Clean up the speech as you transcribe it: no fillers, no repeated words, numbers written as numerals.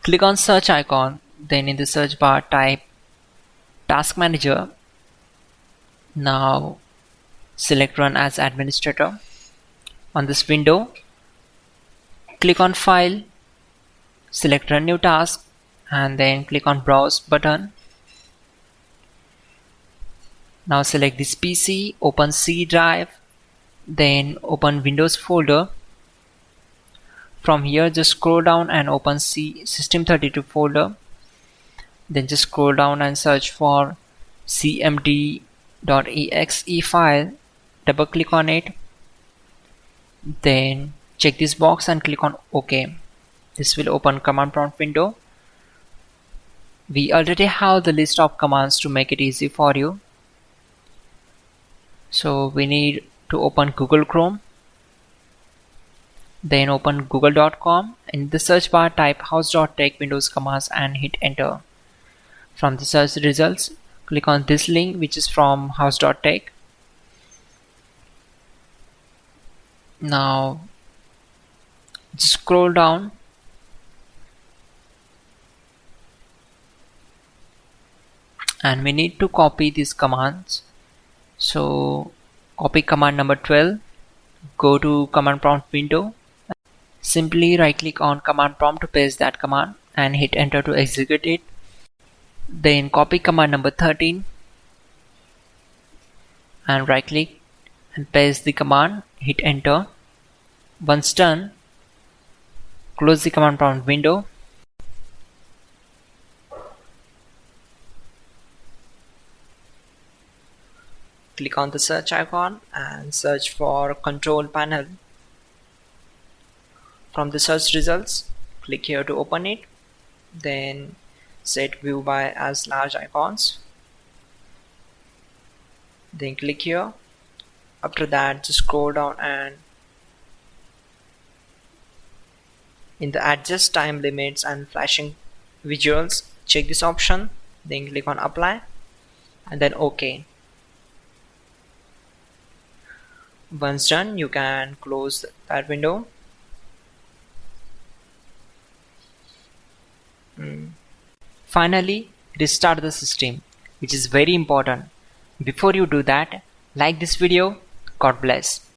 Click on search icon, then in the search bar type Task Manager. Now select Run as Administrator. On this window, click on File, select Run New Task, and then click on Browse button. Now select this PC, open C drive, then open Windows folder. From here just scroll down and open C System32 folder. Then just scroll down and search for cmd.exe file. Double click on it. Then check this box and click on OK. This will open command prompt window. We already have the list of commands to make it easy for you. So we need to open Google Chrome. Then open google.com. In the search bar type hows.tech Windows commands and hit enter. From the search results, click on this link which is from hows.tech. Now just scroll down and we need to copy these commands. So copy command number 12, go to command prompt window, simply right click on command prompt to paste that command and hit enter to execute it. Then copy command number 13 and right click and paste the command, hit enter. Once done, close the command prompt window. Click on the search icon and search for control panel. From the search results, click here to open it. Then set view by as large icons. Then click here. After that, just scroll down and in the adjust time limits and flashing visuals, check this option. Then click on apply and then OK. Once done, you can close that window. Finally, restart the system, which is very important. Before you do that, like this video. God bless.